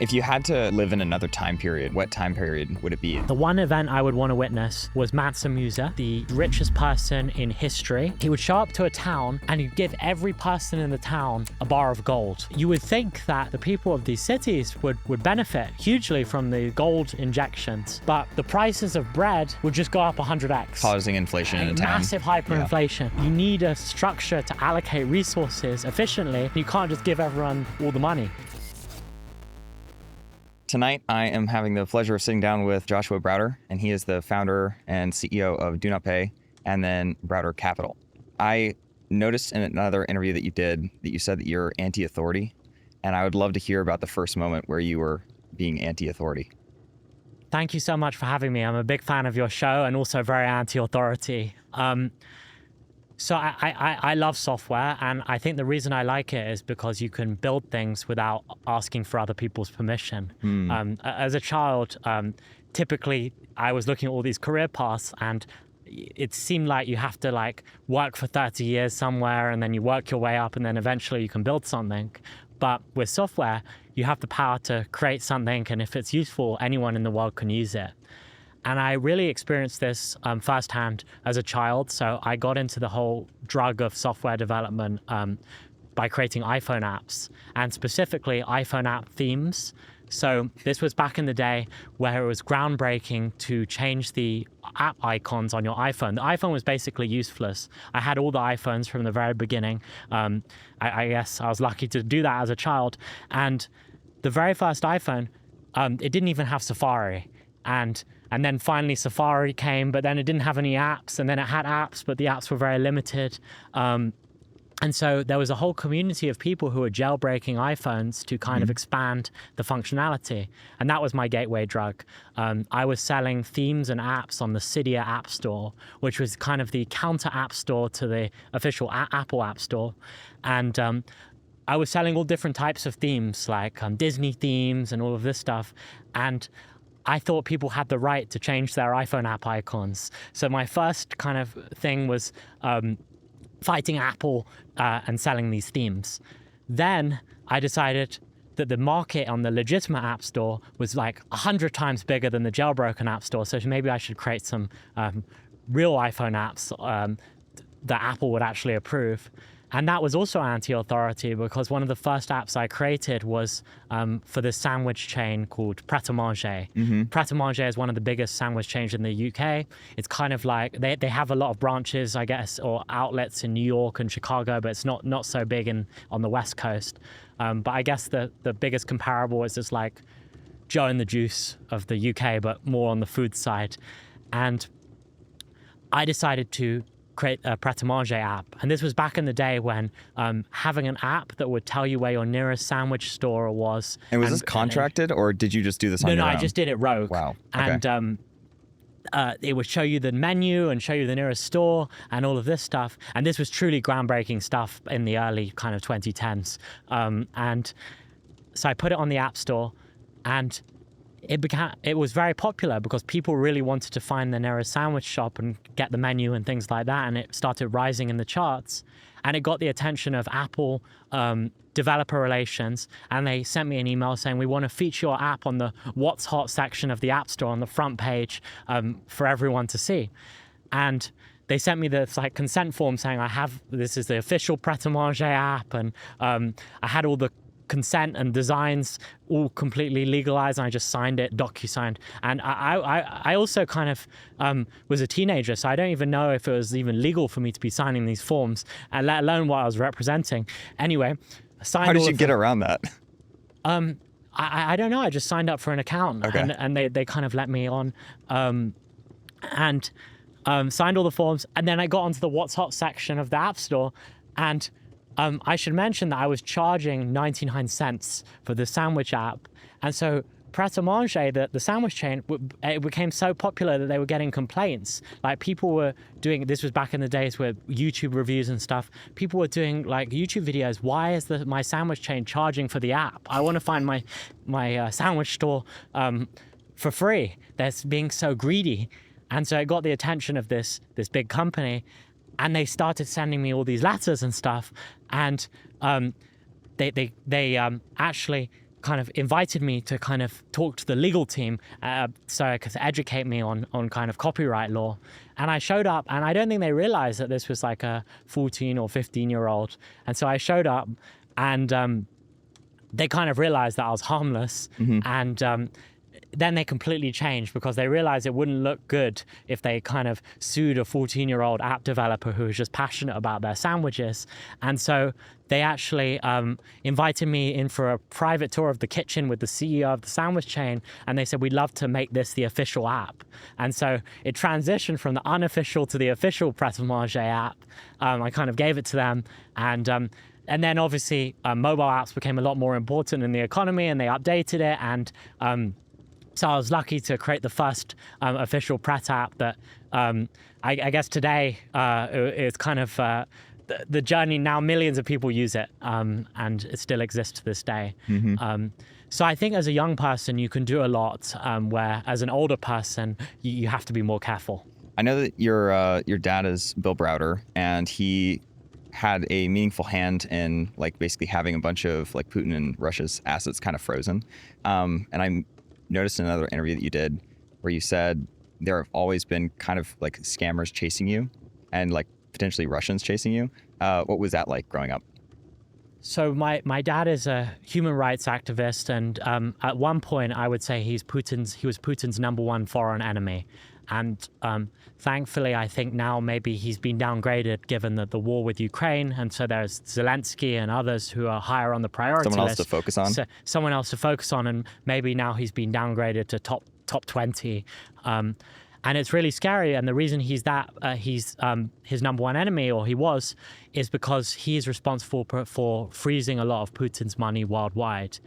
If you had to live in another time period, what time period would it be? The one event I would want to witness was Mansa Musa, the richest person in history. He would show up to a town and he'd give every person in the town a bar of gold. You would think that the people of these cities would benefit hugely from the gold injections, but the prices of bread would just go up 100x. Causing inflation in a town. Massive hyperinflation. Yeah. You need a structure to allocate resources efficiently. You can't just give everyone all the money. Tonight, I am having the pleasure of sitting down with Joshua Browder, and he is the founder and CEO of DoNotPay and then Browder Capital. I noticed in another interview that you did that you said that you're anti-authority, and I would love to hear about the first moment where you were being anti-authority. Thank you so much for having me. I'm a big fan of your show and also very anti-authority. So I love software, and I think the reason I like it is because you can build things without asking for other people's permission. As a child, typically I was looking at all these career paths, and it seemed like you have to work for 30 years somewhere, and then you work your way up, and then eventually you can build something. But with software, you have the power to create something, and if it's useful, anyone in the world can use it. And I really experienced this firsthand as a child. So I got into the whole drug of software development by creating iPhone apps, and specifically iPhone app themes. So this was back in the day where it was groundbreaking to change the app icons on your iPhone. The iPhone was basically useless. I had all the iPhones from the very beginning. I guess I was lucky to do that as a child. And the very first iPhone, it didn't even have Safari. And then finally Safari came, but then it didn't have any apps, and then it had apps, but the apps were very limited. And so there was a whole community of people who were jailbreaking iPhones to kind of expand the functionality. And that was my gateway drug. I was selling themes and apps on the Cydia App Store, which was kind of the counter app store to the official Apple App Store. And I was selling all different types of themes, like Disney themes and all of this stuff. And I thought people had the right to change their iPhone app icons. So my first kind of thing was fighting Apple and selling these themes. Then I decided that the market on the legitimate app store was 100 times bigger than the jailbroken app store. So maybe I should create some real iPhone apps that Apple would actually approve. And that was also anti-authority, because one of the first apps I created was for this sandwich chain called Pret App. Pret App is one of the biggest sandwich chains in the UK. It's kind of like, they have a lot of branches, I guess, or outlets in New York and Chicago, but it's not so big on the West Coast. But I guess the biggest comparable is just like Joe and the Juice of the UK, but more on the food side. And I decided to create a Pret app. And this was back in the day when having an app that would tell you where your nearest sandwich store was. And was this contracted, or did you just do this on your own? No, I just did it rogue. Wow. Okay. And it would show you the menu and show you the nearest store and all of this stuff. And this was truly groundbreaking stuff in the early kind of 2010s. And so I put it on the App Store, and it was very popular because people really wanted to find the nearest sandwich shop and get the menu and things like that, and it started rising in the charts. And it got the attention of Apple developer relations, and they sent me an email saying, we want to feature your app on the What's Hot section of the App Store on the front page for everyone to see. And they sent me this consent form saying, this is the official Pret app, and I had all the consent and designs all completely legalized, and I just signed it, docu-signed. And I also kind of was a teenager, so I don't even know if it was even legal for me to be signing these forms, and let alone what I was representing. Anyway, I signed. How did you get around that? I don't know. I just signed up for an account, okay. and they kind of let me on, and signed all the forms, and then I got onto the What's Hot section of the App Store, and I should mention that I was charging 99 cents for the sandwich app. And so Pret a Manger, the sandwich chain, it became so popular that they were getting complaints. People were doing, this was back in the days with YouTube reviews and stuff, people were doing YouTube videos, why is my sandwich chain charging for the app? I want to find my sandwich store for free. They're being so greedy. And so it got the attention of this big company, and they started sending me all these letters and stuff. And they actually kind of invited me to kind of talk to the legal team so I could educate me on kind of copyright law. And I showed up, and I don't think they realized that this was like a 14 or 15-year-old. And so I showed up, and they kind of realized that I was harmless. And then they completely changed because they realized it wouldn't look good if they kind of sued a 14-year-old app developer who was just passionate about their sandwiches. And so they actually invited me in for a private tour of the kitchen with the CEO of the sandwich chain. And they said, we'd love to make this the official app. And so it transitioned from the unofficial to the official Pret app. I kind of gave it to them. And then obviously mobile apps became a lot more important in the economy, and they updated it. And so I was lucky to create the first official Pret app that I guess today is kind of the journey. Now millions of people use it, and it still exists to this day. So I think as a young person, you can do a lot, where as an older person, you have to be more careful. I know that your dad is Bill Browder, and he had a meaningful hand in like basically having a bunch of like Putin and Russia's assets kind of frozen. And I noticed in another interview that you did where you said there have always been kind of like scammers chasing you and like potentially Russians chasing you. What was that like growing up? So my dad is a human rights activist, and at one point I would say he was Putin's number one foreign enemy. And thankfully, I think now maybe he's been downgraded given the war with Ukraine. And so there's Zelensky and others who are higher on the priority list. Someone else to focus on? So, someone else to focus on. And maybe now he's been downgraded to top 20. And it's really scary. And the reason he's his number one enemy, or he was, is because he is responsible for freezing a lot of Putin's money worldwide.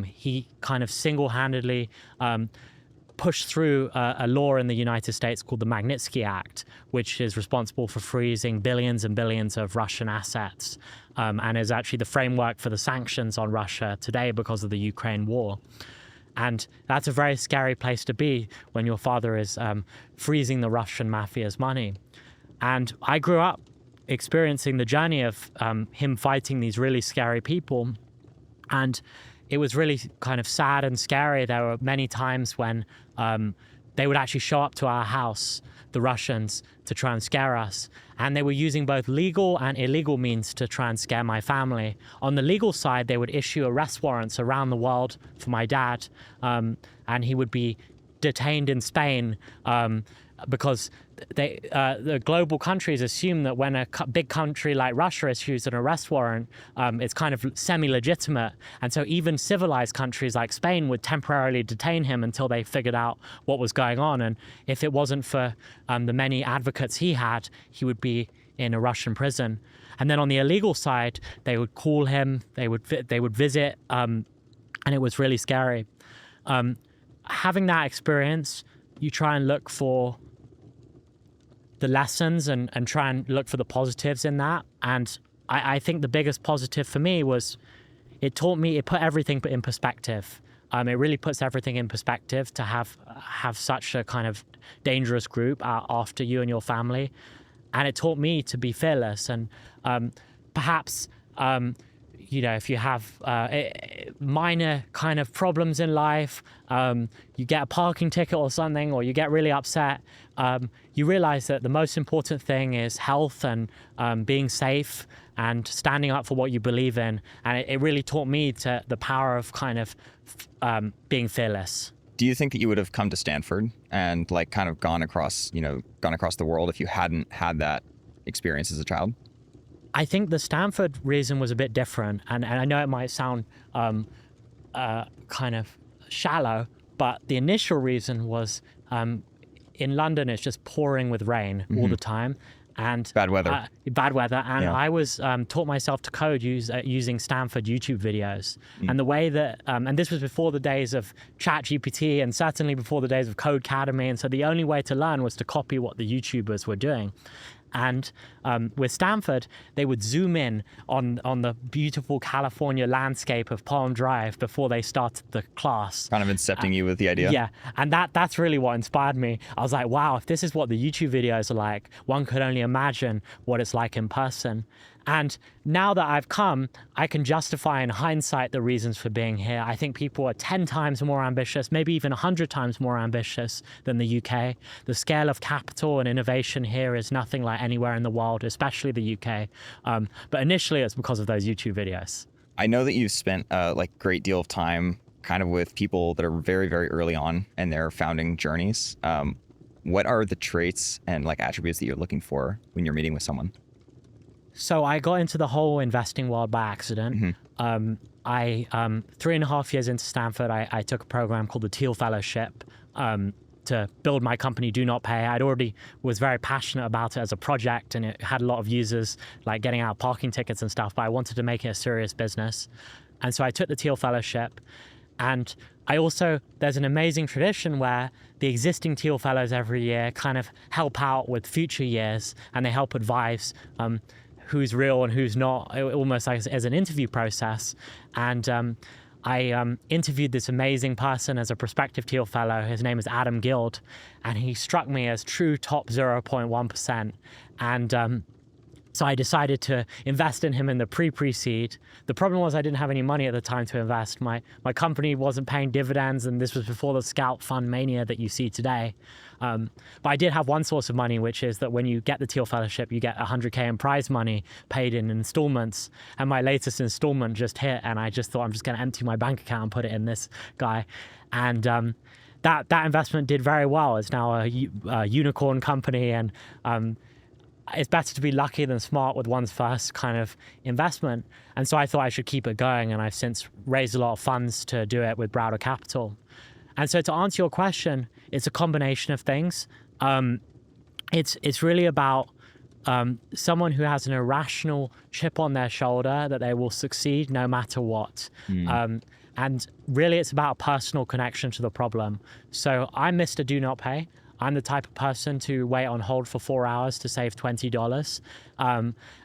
He kind of single-handedly pushed through a law in the United States called the Magnitsky Act, which is responsible for freezing billions and billions of Russian assets, and is actually the framework for the sanctions on Russia today because of the Ukraine war. And that's a very scary place to be when your father is freezing the Russian mafia's money. And I grew up experiencing the journey of him fighting these really scary people. And it was really kind of sad and scary. There were many times when they would actually show up to our house, the Russians, to try and scare us. And they were using both legal and illegal means to try and scare my family. On the legal side, they would issue arrest warrants around the world for my dad, and he would be detained in Spain because the global countries assume that when a big country like Russia issues an arrest warrant, it's kind of semi-legitimate. And so even civilized countries like Spain would temporarily detain him until they figured out what was going on. And if it wasn't for the many advocates he had, he would be in a Russian prison. And then on the illegal side, they would call him, they would visit, and it was really scary. Having that experience, you try and look for the lessons and try and look for the positives in that. And I think the biggest positive for me was it put everything in perspective. It really puts everything in perspective to have such a kind of dangerous group after you and your family. And it taught me to be fearless. And perhaps, if you have minor kind of problems in life, you get a parking ticket or something, or you get really upset, you realize that the most important thing is health and being safe and standing up for what you believe in. And it really taught me the power of kind of being fearless. Do you think that you would have come to Stanford and like kind of gone across the world if you hadn't had that experience as a child? I think the Stanford reason was a bit different, and I know it might sound kind of shallow, but the initial reason was in London it's just pouring with rain all the time, and bad weather. And Yeah. I was taught myself to code using Stanford YouTube videos, and the way that and this was before the days of ChatGPT and certainly before the days of Codecademy, and so the only way to learn was to copy what the YouTubers were doing. And with Stanford, they would zoom in on the beautiful California landscape of Palm Drive before they started the class. Kind of incepting you with the idea. Yeah, and that's really what inspired me. I was like, wow, if this is what the YouTube videos are like, one could only imagine what it's like in person. And now that I've come, I can justify in hindsight the reasons for being here. I think people are 10 times more ambitious, maybe even 100 times more ambitious than the UK. The scale of capital and innovation here is nothing like anywhere in the world, especially the UK. But initially, it's because of those YouTube videos. I know that you've spent a great deal of time kind of with people that are very, very early on in their founding journeys. What are the traits and attributes that you're looking for when you're meeting with someone? So I got into the whole investing world by accident. Mm-hmm. 3.5 years into Stanford, I took a program called the Teal Fellowship to build my company, DoNotPay. I'd already was very passionate about it as a project, and it had a lot of users, like getting out parking tickets and stuff, but I wanted to make it a serious business. And so I took the Teal Fellowship. And there's an amazing tradition where the existing Teal Fellows every year kind of help out with future years, and they help advise who's real and who's not, almost like as an interview process. And I interviewed this amazing person as a prospective Teal Fellow. His name is Adam Guild, and he struck me as true top 0.1%. And so I decided to invest in him in the pre-seed. The problem was I didn't have any money at the time to invest. My company wasn't paying dividends, and this was before the scout fund mania that you see today. But I did have one source of money, which is that when you get the Teal Fellowship, you get $100K in prize money paid in installments. And my latest installment just hit, and I just thought, I'm just going to empty my bank account and put it in this guy. And that investment did very well. It's now a unicorn company, and it's better to be lucky than smart with one's first kind of investment. And so I thought I should keep it going, and I've since raised a lot of funds to do it with Browder Capital. And so to answer your question, it's a combination of things. It's really about someone who has an irrational chip on their shoulder that they will succeed no matter what. And really it's about a personal connection to the problem. So I'm Mr. DoNotPay. I'm the type of person to wait on hold for 4 hours to save $20.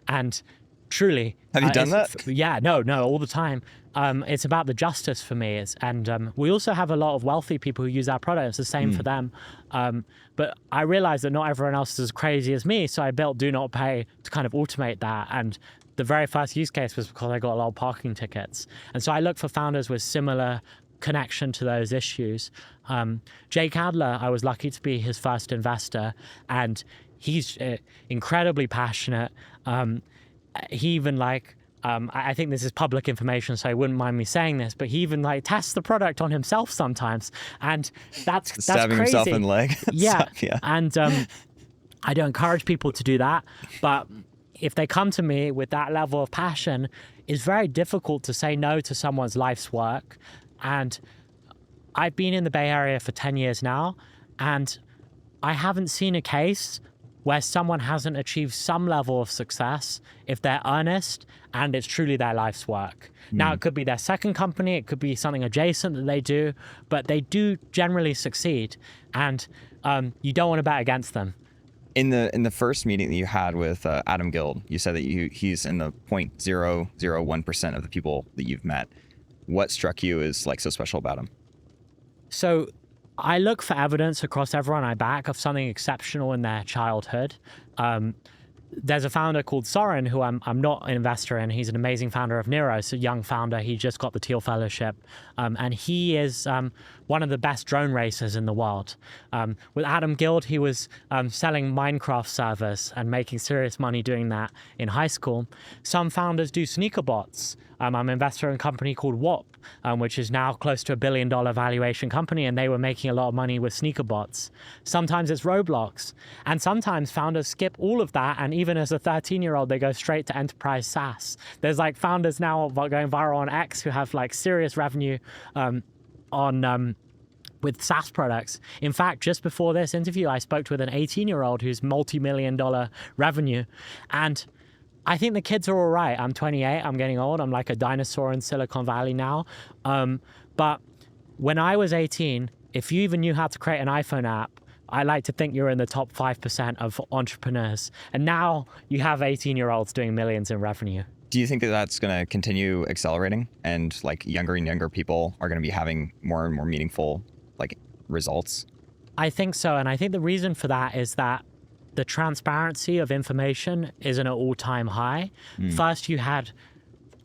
And truly... Have you done that? Yeah, no, all the time. It's about the justice for me. And we also have a lot of wealthy people who use our product. It's the same for them. But I realized that not everyone else is as crazy as me, so I built DoNotPay to kind of automate that. And the very first use case was because I got a lot of parking tickets. And so I look for founders with similar connection to those issues. Jake Adler, I was lucky to be his first investor, and he's incredibly passionate. He even I think this is public information, so I wouldn't mind me saying this, but he even tests the product on himself sometimes, and that's stabbing crazy. himself in the leg. Yeah. Yeah. And I don't encourage people to do that, but if they come to me with that level of passion, it's very difficult to say no to someone's life's work. And I've been in the Bay Area for 10 years now, and I haven't seen a case where someone hasn't achieved some level of success if they're earnest and it's truly their life's work. Now, it could be their second company, it could be something adjacent that they do, but they do generally succeed, and you don't want to bet against them. In the first meeting that you had with Adam Guild, you said that he's in the 0.001% of the people that you've met. What struck you as so special about him? So I look for evidence across everyone I back of something exceptional in their childhood. There's a founder called Soren, who I'm not an investor in. He's an amazing founder of Nero. It's a young founder. He just got the Teal Fellowship. And he is one of the best drone racers in the world. With Adam Guild, he was selling Minecraft servers and making serious money doing that in high school. Some founders do sneaker bots. I'm an investor in a company called Whoop, which is now close to $1 billion valuation company, and they were making a lot of money with sneaker bots. Sometimes it's Roblox, and sometimes founders skip all of that, and even as a 13-year-old, they go straight to enterprise SaaS. There's founders now going viral on X who have serious revenue with SaaS products. In fact, just before this interview, I spoke with an 18-year-old who's multi-million-dollar revenue, and I think the kids are all right. I'm 28, I'm getting old. I'm like a dinosaur in Silicon Valley now. But when I was 18, if you even knew how to create an iPhone app, I like to think you're in the top 5% of entrepreneurs. And now you have 18-year-olds doing millions in revenue. Do you think that that's going to continue accelerating, and younger and younger people are going to be having more and more meaningful results? I think so. And I think the reason for that is that the transparency of information isn't at all-time high. First, you had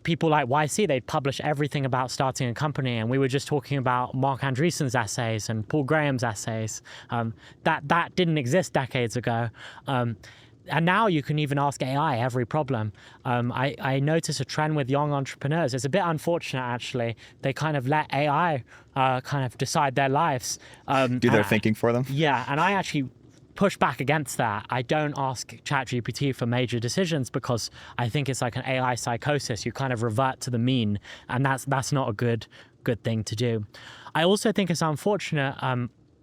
people like YC, they'd publish everything about starting a company. And we were just talking about Marc Andreessen's essays and Paul Graham's essays. That didn't exist decades ago. And now you can even ask AI every problem. I notice a trend with young entrepreneurs. It's a bit unfortunate, actually. They kind of let AI kind of decide their lives. Do their thinking for them? Yeah, and I actually push back against that. I don't ask ChatGPT for major decisions because I think it's like an AI psychosis. You kind of revert to the mean, and that's not a good thing to do. I also think it's unfortunate.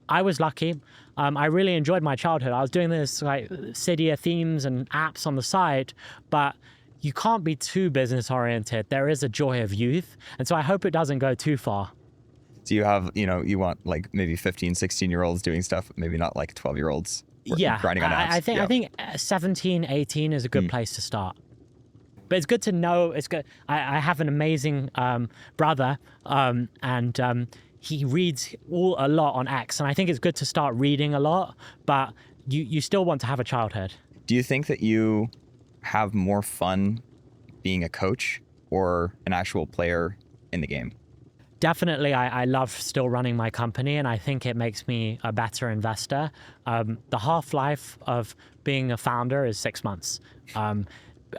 I was lucky. I really enjoyed my childhood. I was doing this like Cydia themes and apps on the side, but you can't be too business oriented. There is a joy of youth, and so I hope it doesn't go too far. So you have, you want like maybe 15, 16-year-olds doing stuff, maybe not like 12-year-olds grinding on apps. I think 17, 18 is a good place to start. But it's good to know. It's good. I have an amazing brother, and he reads a lot on X, and I think it's good to start reading a lot, but you still want to have a childhood. Do you think that you have more fun being a coach or an actual player in the game? Definitely, I love still running my company, and I think it makes me a better investor. The half-life of being a founder is 6 months.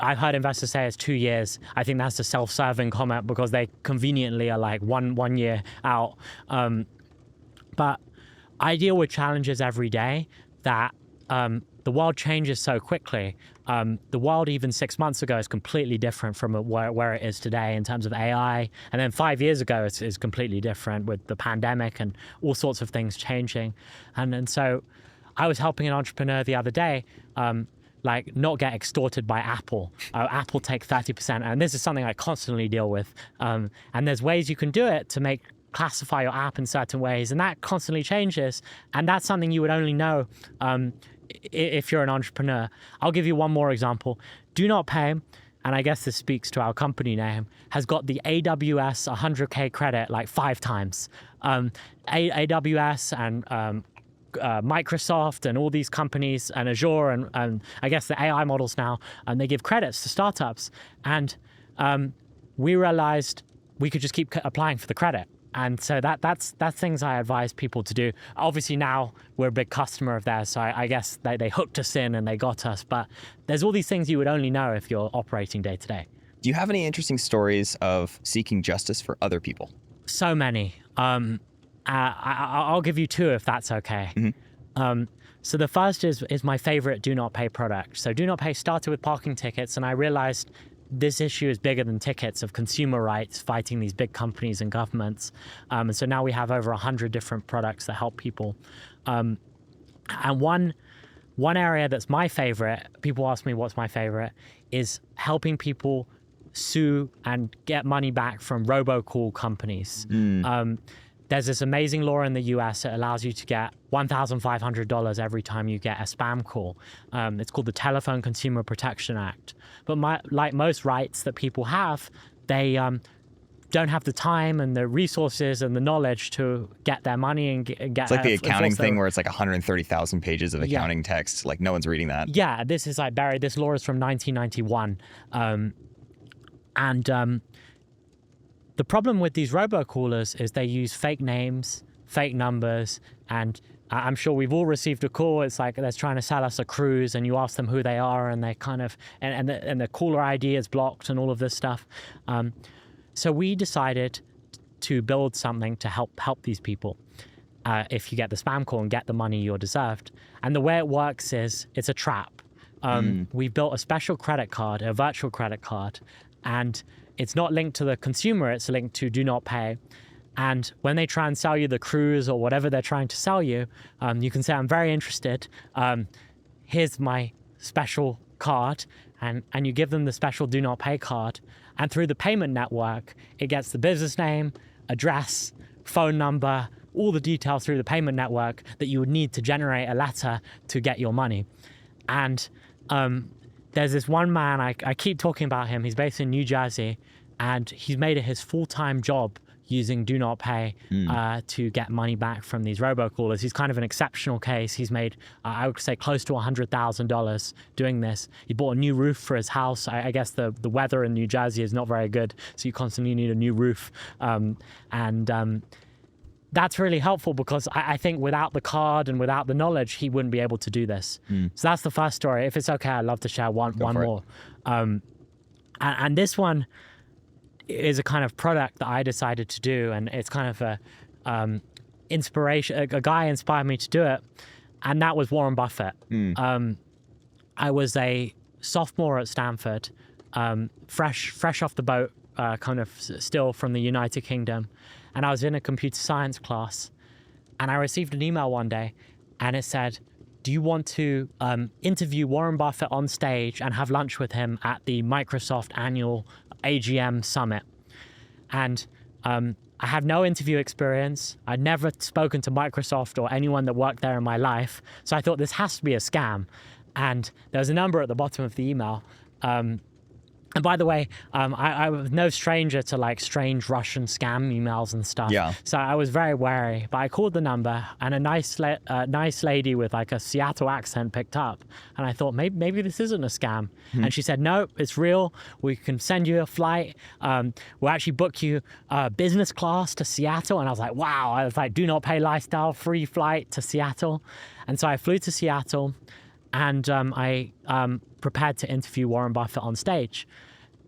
I've heard investors say it's 2 years. I think that's a self-serving comment because they conveniently are like one year out. But I deal with challenges every day that the world changes so quickly. The world even 6 months ago is completely different from where it is today in terms of AI. And then 5 years ago is completely different with the pandemic and all sorts of things changing. And so I was helping an entrepreneur the other day, like not get extorted by Apple. Apple take 30%. And this is something I constantly deal with. And there's ways you can do it to classify your app in certain ways. And that constantly changes. And that's something you would only know if you're an entrepreneur. I'll give you one more example. DoNotPay, and I guess this speaks to our company name, has got the AWS 100K credit like 5 times. AWS and Microsoft and all these companies and Azure and I guess the AI models now, and they give credits to startups. And we realized we could just keep applying for the credit. And so that's things I advise people to do. Obviously now we're a big customer of theirs, so I guess they hooked us in and they got us. But there's all these things you would only know if you're operating day to day. Do you have any interesting stories of seeking justice for other people? So many. I'll give you 2 if that's okay. Mm-hmm. So the first is my favorite DoNotPay product. So DoNotPay started with parking tickets, and I realized this issue is bigger than tickets of consumer rights fighting these big companies and governments. And so now we have over 100 different products that help people. And one area that's my favorite, people ask me what's my favorite, is helping people sue and get money back from robocall companies. There's this amazing law in the US that allows you to get $1,500 every time you get a spam call. It's called the Telephone Consumer Protection Act. But like most rights that people have, they don't have the time and the resources and the knowledge to get their money and get. It's like the accounting thing where it's like 130,000 pages of accounting text. Like no one's reading that. Yeah, this is like buried. This law is from 1991. The problem with these robocallers is they use fake names, fake numbers, and I'm sure we've all received a call. It's like they're trying to sell us a cruise, and you ask them who they are, and they kind of and the caller ID is blocked, and all of this stuff. So we decided to build something to help these people. If you get the spam call and get the money you're deserved, and the way it works is it's a trap. We built a special credit card, a virtual credit card, and it's not linked to the consumer, it's linked to DoNotPay. And when they try and sell you the cruise or whatever they're trying to sell you, you can say, I'm very interested. Here's my special card. And you give them the special DoNotPay card. And through the payment network, it gets the business name, address, phone number, all the details through the payment network that you would need to generate a letter to get your money. And there's this one man, I keep talking about him. He's based in New Jersey, and he's made it his full-time job using DoNotPay to get money back from these robocallers. He's kind of an exceptional case. He's made, I would say, close to $100,000 doing this. He bought a new roof for his house. I guess the weather in New Jersey is not very good, so you constantly need a new roof. That's really helpful because I think without the card and without the knowledge, he wouldn't be able to do this. So that's the first story. If it's okay, I'd love to share one more. And this one is a kind of product that I decided to do, and it's kind of a inspiration. A guy inspired me to do it, and that was Warren Buffett. I was a sophomore at Stanford, fresh off the boat, kind of still from the United Kingdom. And I was in a computer science class, and I received an email one day, and it said, do you want to interview Warren Buffett on stage and have lunch with him at the Microsoft annual AGM summit? And I have no interview experience. I'd never spoken to Microsoft or anyone that worked there in my life. So I thought this has to be a scam. And there was a number at the bottom of the email. And by the way, I was no stranger to like strange Russian scam emails and stuff. Yeah. So I was very wary, but I called the number, and a nice lady with like a Seattle accent picked up, and I thought maybe this isn't a scam. And she said, no, it's real. We can send you a flight. We'll actually book you business class to Seattle. And I was like, wow. I was like, DoNotPay lifestyle, free flight to Seattle. And so I flew to Seattle, and I prepared to interview Warren Buffett on stage.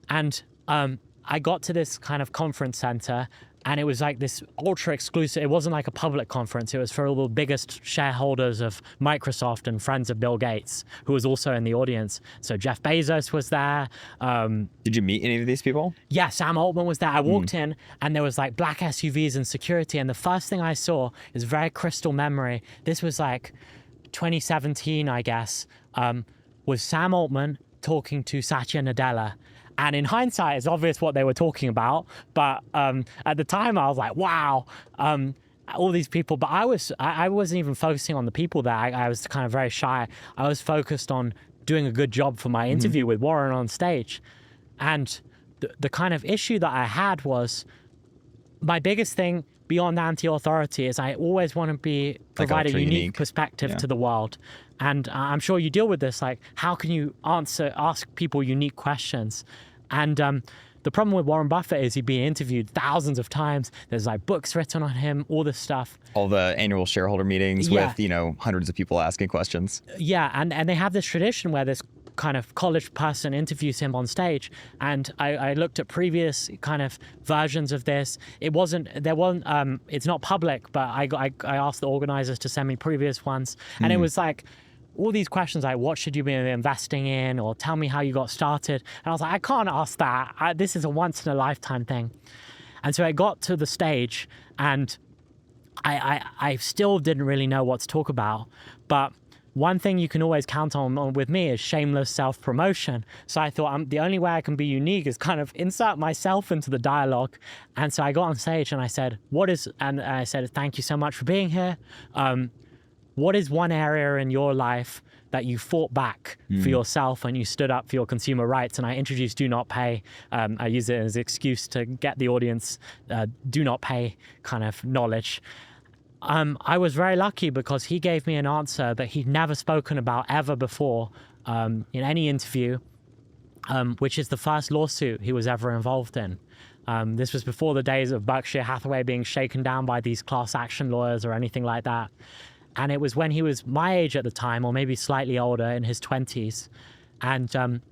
And I got to this kind of conference center, and it was like this ultra exclusive. It wasn't like a public conference. It was for all the biggest shareholders of Microsoft and friends of Bill Gates, who was also in the audience. So Jeff Bezos was there. Did you meet any of these people? Yeah, Sam Altman was there. I walked in, and there was like black SUVs and security. And the first thing I saw is very crystal memory. This was like 2017, I guess, was Sam Altman talking to Satya Nadella. And in hindsight, it's obvious what they were talking about. But at the time, I was like, wow, all these people. But I wasn't even focusing on the people there. I was kind of very shy. I was focused on doing a good job for my interview with Warren on stage. And the kind of issue that I had was, my biggest thing beyond anti-authority is I always want to provide a unique perspective to the world. And I'm sure you deal with this, like, how can you ask people unique questions? And the problem with Warren Buffett is he'd been interviewed thousands of times. There's like books written on him, all this stuff. All the annual shareholder meetings with, hundreds of people asking questions. Yeah, and they have this tradition where this kind of college person interviews him on stage. And I looked at previous kind of versions of this. It's not public, but I asked the organizers to send me previous ones. And it was like, all these questions like, what should you be investing in? Or tell me how you got started. And I was like, I can't ask that. This is a once in a lifetime thing. And so I got to the stage, and I still didn't really know what to talk about. But one thing you can always count on with me is shameless self-promotion. So I thought the only way I can be unique is kind of insert myself into the dialogue. And so I got on stage and I said, thank you so much for being here. What is one area in your life that you fought back for yourself and you stood up for your consumer rights? And I introduced DoNotPay. I use it as an excuse to get the audience DoNotPay kind of knowledge. I was very lucky because he gave me an answer that he'd never spoken about ever before in any interview, which is the first lawsuit he was ever involved in. This was before the days of Berkshire Hathaway being shaken down by these class action lawyers or anything like that. And it was when he was my age at the time, or maybe slightly older, in his 20s. And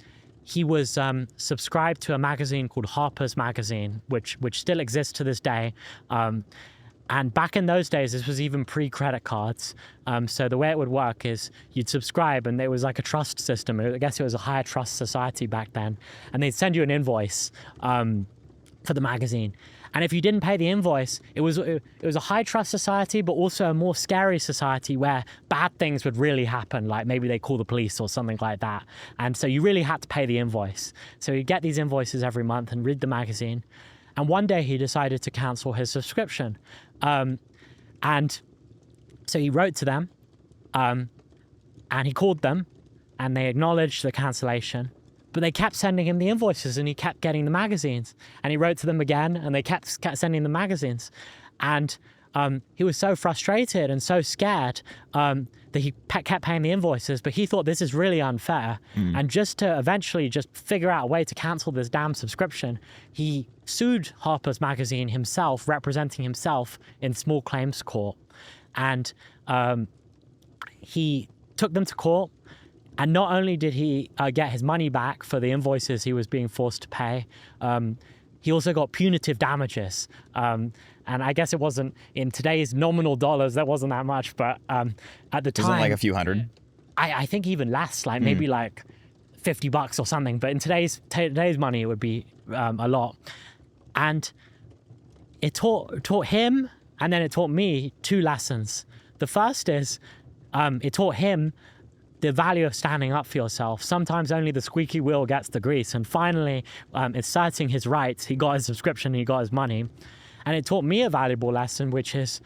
he was subscribed to a magazine called Harper's Magazine, which still exists to this day. And back in those days, this was even pre-credit cards. So the way it would work is you'd subscribe, and there was like a trust system. I guess it was a higher trust society back then. And they'd send you an invoice for the magazine. And if you didn't pay the invoice, it was a high trust society, but also a more scary society where bad things would really happen. Like maybe they call the police or something like that. And so you really had to pay the invoice. So you get these invoices every month and read the magazine. And one day he decided to cancel his subscription. And so he wrote to them, and he called them, and they acknowledged the cancellation. But they kept sending him the invoices and he kept getting the magazines. And he wrote to them again and they kept sending the magazines. And he was so frustrated and so scared that he kept paying the invoices, but he thought this is really unfair. And just to eventually just figure out a way to cancel this damn subscription, he sued Harper's Magazine himself, representing himself in small claims court. And he took them to court. And not only did he get his money back for the invoices he was being forced to pay, he also got punitive damages. And I guess it wasn't, in today's nominal dollars, that wasn't that much, but at the time... Wasn't it like a few hundred? I think even less, like maybe like $50 or something. But in today's money, it would be a lot. And it taught him, and then it taught me 2 lessons. The first is, it taught him the value of standing up for yourself. Sometimes only the squeaky wheel gets the grease. And finally, asserting his rights, he got his subscription, he got his money. And it taught me a valuable lesson, which is,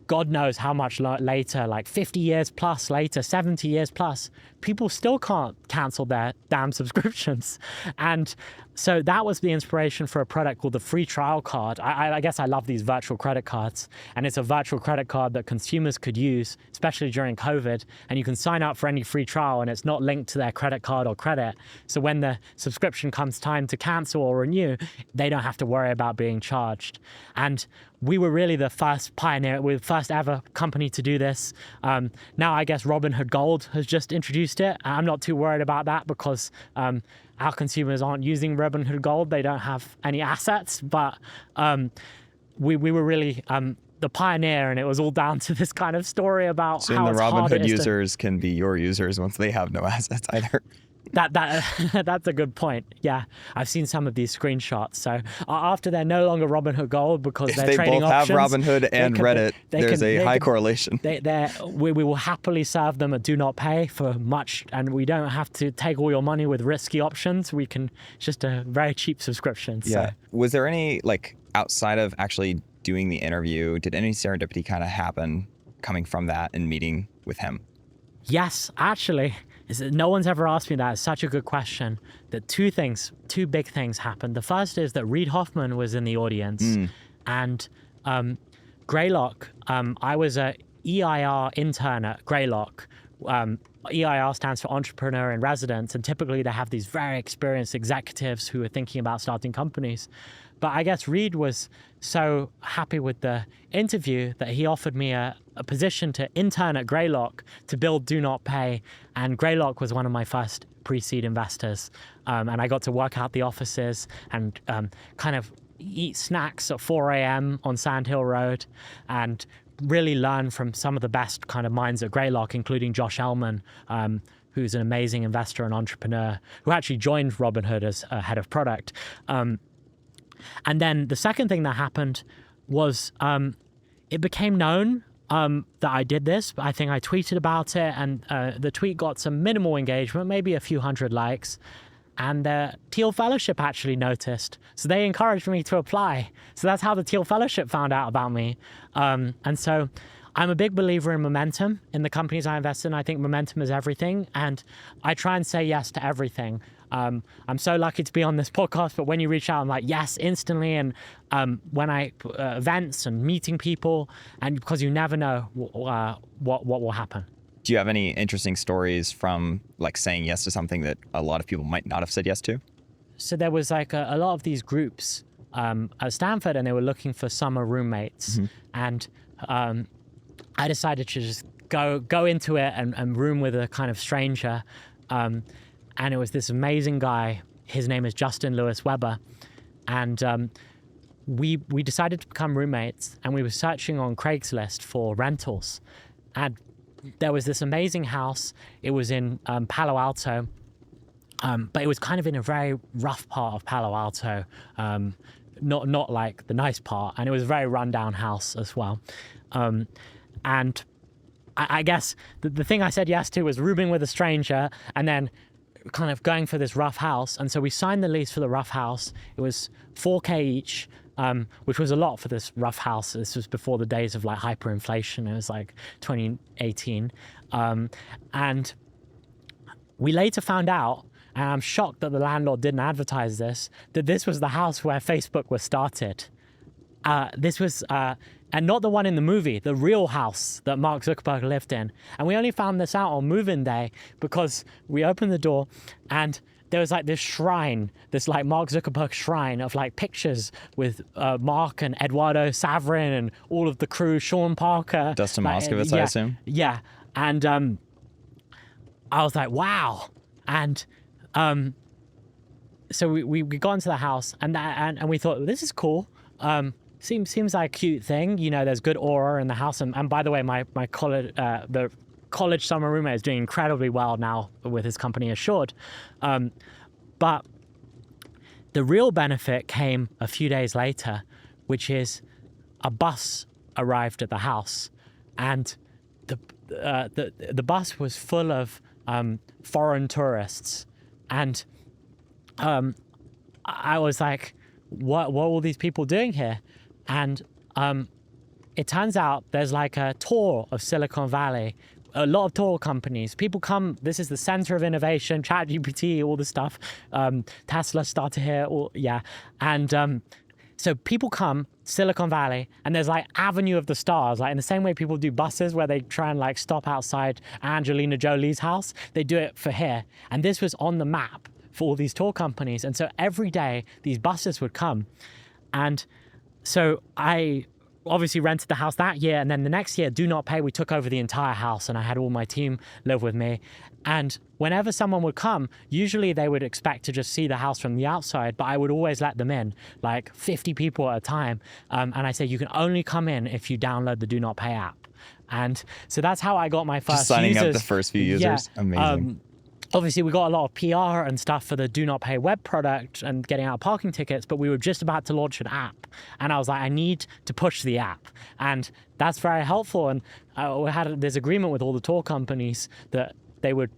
God knows how much later, like 50 years plus later, 70 years plus, people still can't cancel their damn subscriptions. And so that was the inspiration for a product called the free trial card. I guess I love these virtual credit cards. And it's a virtual credit card that consumers could use, especially during COVID. And you can sign up for any free trial and it's not linked to their credit card or credit. So when the subscription comes time to cancel or renew, they don't have to worry about being charged. And we were really the first pioneer, we're the first ever company to do this. Now I guess Robinhood Gold has just introduced it. I'm not too worried about that because our consumers aren't using Robinhood Gold. They don't have any assets, but we were really the pioneer, and it was all down to this kind of story about Soon how the it's hard it Robinhood is users can be your users once they have no assets either. That's a good point. Yeah, I've seen some of these screenshots. So after they're no longer Robinhood Gold because they're trading options. If they both have Robinhood and Reddit, there's a high correlation. We will happily serve them at DoNotPay for much, and we don't have to take all your money with risky options. We can, it's just a very cheap subscription. Yeah. So. Was there any, like, outside of actually doing the interview, did any serendipity kind of happen coming from that and meeting with him? Yes, actually. No one's ever asked me that. It's such a good question. That two big things happened. The first is that Reid Hoffman was in the audience, and Greylock. I was a EIR intern at Greylock. EIR stands for Entrepreneur in Residence, and typically they have these very experienced executives who are thinking about starting companies. But I guess Reid was so happy with the interview that he offered me a position to intern at Greylock to build DoNotPay. And Greylock was one of my first pre-seed investors. And I got to work out the offices and kind of eat snacks at 4 a.m. on Sand Hill Road and really learn from some of the best kind of minds at Greylock, including Josh Ellman, who's an amazing investor and entrepreneur who actually joined Robinhood as a head of product. And then the second thing that happened was it became known that I did this. I think I tweeted about it, and the tweet got some minimal engagement, maybe a few hundred likes. And the Teal Fellowship actually noticed. So they encouraged me to apply. So that's how the Teal Fellowship found out about me. And so I'm a big believer in momentum in the companies I invest in. I think momentum is everything. And I try and say yes to everything. I'm so lucky to be on this podcast, but when you reach out, I'm like, yes, instantly. And when I events and meeting people, and because you never know what will happen. Do you have any interesting stories from like saying yes to something that a lot of people might not have said yes to? So there was like a lot of these groups at Stanford, and they were looking for summer roommates. And I decided to just go into it and room with a kind of stranger. And it was this amazing guy. His name is Justin Lewis Weber. And we decided to become roommates, and we were searching on Craigslist for rentals. And there was this amazing house. It was in Palo Alto, but it was kind of in a very rough part of Palo Alto, not like the nice part. And it was a very rundown house as well. And I guess the thing I said yes to was rooming with a stranger, and then kind of going for this rough house. And so we signed the lease for the rough house. It was $4,000 each, which was a lot for this rough house. This was before the days of like hyperinflation. It was like 2018. And we later found out, and I'm shocked that the landlord didn't advertise this, that this was the house where Facebook was started. This was, and not the one in the movie, the real house that Mark Zuckerberg lived in. And we only found this out on move-in day because we opened the door and there was like this shrine, this like Mark Zuckerberg shrine of like pictures with Mark and Eduardo Saverin and all of the crew, Sean Parker. Dustin like, Moskovitz, yeah, I assume? Yeah. And I was like, wow. And so we got into the house and we thought, this is cool. Seems like a cute thing. You know, there's good aura in the house. And by the way, my college, the college summer roommate is doing incredibly well now with his company Assured. But the real benefit came a few days later, which is a bus arrived at the house, and the bus was full of foreign tourists, and I was like, what are all these people doing here? And it turns out there's like a tour of Silicon Valley. A lot of tour companies, people come, this is the center of innovation, ChatGPT, all this stuff. Tesla started here, and so people come, Silicon Valley, and there's like Avenue of the Stars, like in the same way people do buses where they try and like stop outside Angelina Jolie's house, they do it for here. And this was on the map for all these tour companies. And so every day these buses would come. And so I obviously rented the house that year, and then the next year, DoNotPay, we took over the entire house, and I had all my team live with me. And whenever someone would come, usually they would expect to just see the house from the outside, but I would always let them in, like 50 people at a time. And I say, you can only come in if you download the DoNotPay app. And so that's how I got my first Just signing users. up the first few users. Yeah, Amazing. obviously, we got a lot of PR and stuff for the DoNotPay web product and getting out parking tickets, but we were just about to launch an app. And I was like, I need to push the app. And that's very helpful. And we had this agreement with all the tour companies that they would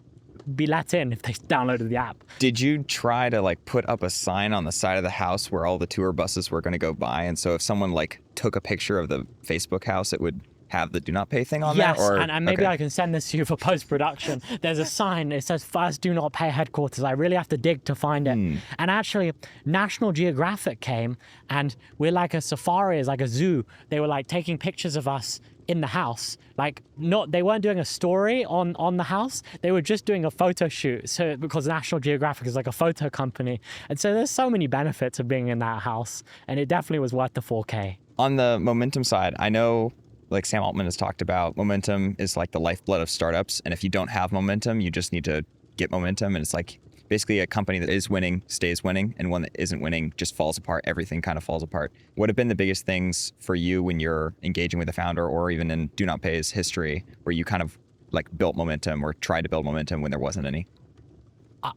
be let in if they downloaded the app. Did you try to like put up a sign on the side of the house where all the tour buses were going to go by? And so if someone like took a picture of the Facebook house, it would have the DoNotPay thing on yes, there? Yes, and maybe I can send this to you for post-production. There's a sign, it says First DoNotPay Headquarters. I really have to dig to find it. And actually, National Geographic came, and we're like a safari, it's like a zoo. They were like taking pictures of us in the house. Like, they weren't doing a story on the house, they were just doing a photo shoot. So because National Geographic is like a photo company. And so there's so many benefits of being in that house, and it definitely was worth the 4K. On the momentum side, I know like Sam Altman has talked about, momentum is like the lifeblood of startups. And if you don't have momentum, you just need to get momentum. And it's like basically a company that is winning stays winning, and one that isn't winning just falls apart. Everything kind of falls apart. What have been the biggest things for you when you're engaging with a founder, or even in DoNotPay's history, where you kind of like built momentum or tried to build momentum when there wasn't any?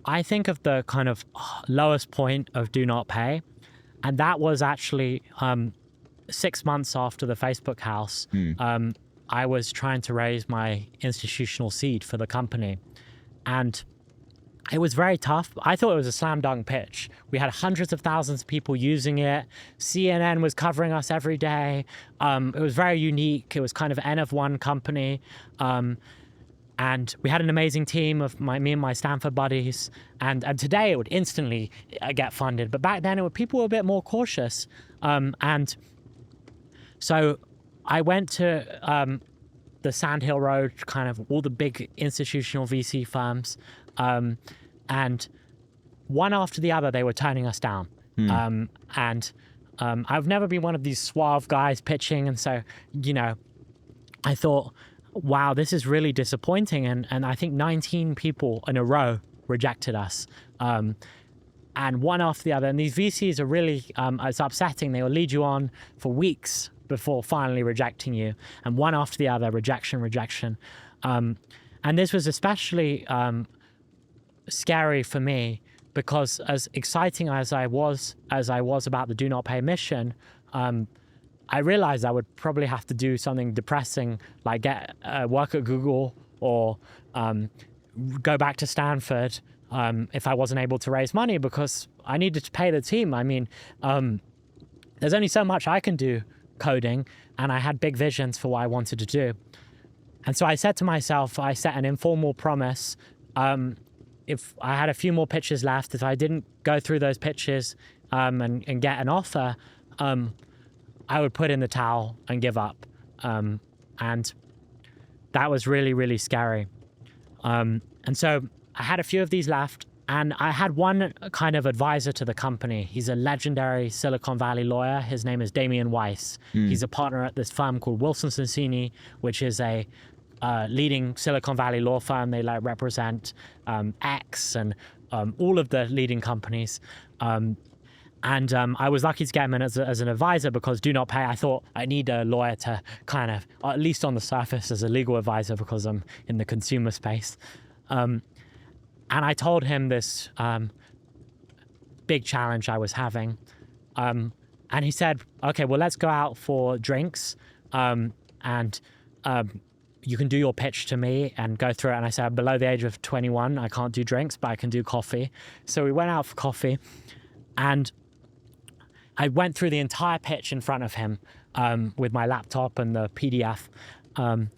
I think of the kind of lowest point of DoNotPay, and that was actually 6 months after the Facebook house. I was trying to raise my institutional seed for the company, and it was very tough. I thought it was a slam dunk pitch. We had hundreds of thousands of people using it. CNN was covering us every day. It was very unique. It was kind of N of one company. And we had an amazing team of me and my Stanford buddies. And today it would instantly get funded. But back then people were a bit more cautious. And so I went to the Sand Hill Road, kind of all the big institutional VC firms, and one after the other, they were turning us down. I've never been one of these suave guys pitching. And so, I thought, wow, this is really disappointing. And I think 19 people in a row rejected us. And one after the other. And these VCs are really, it's upsetting. They will lead you on for weeks before finally rejecting you. And one after the other, rejection. And this was especially scary for me, because as exciting as I was about the DoNotPay mission, I realized I would probably have to do something depressing, like get work at Google or go back to Stanford if I wasn't able to raise money, because I needed to pay the team. I mean, there's only so much I can do coding, and I had big visions for what I wanted to do. And so I said to myself, I set an informal promise if I had a few more pitches left, if I didn't go through those pitches and get an offer, I would put in the towel and give up. And that was really, really scary. And so I had a few of these left, and I had one kind of advisor to the company. He's a legendary Silicon Valley lawyer. His name is Damian Weiss. He's a partner at this firm called Wilson Sonsini, which is a leading Silicon Valley law firm. They represent X and all of the leading companies. And I was lucky to get him in as an advisor because DoNotPay, I thought I need a lawyer to kind of, at least on the surface, as a legal advisor because I'm in the consumer space. And I told him this big challenge I was having. And he said, okay, well, let's go out for drinks. And you can do your pitch to me and go through it. And I said, I'm below the age of 21. I can't do drinks, but I can do coffee. So we went out for coffee. And I went through the entire pitch in front of him with my laptop and the PDF. And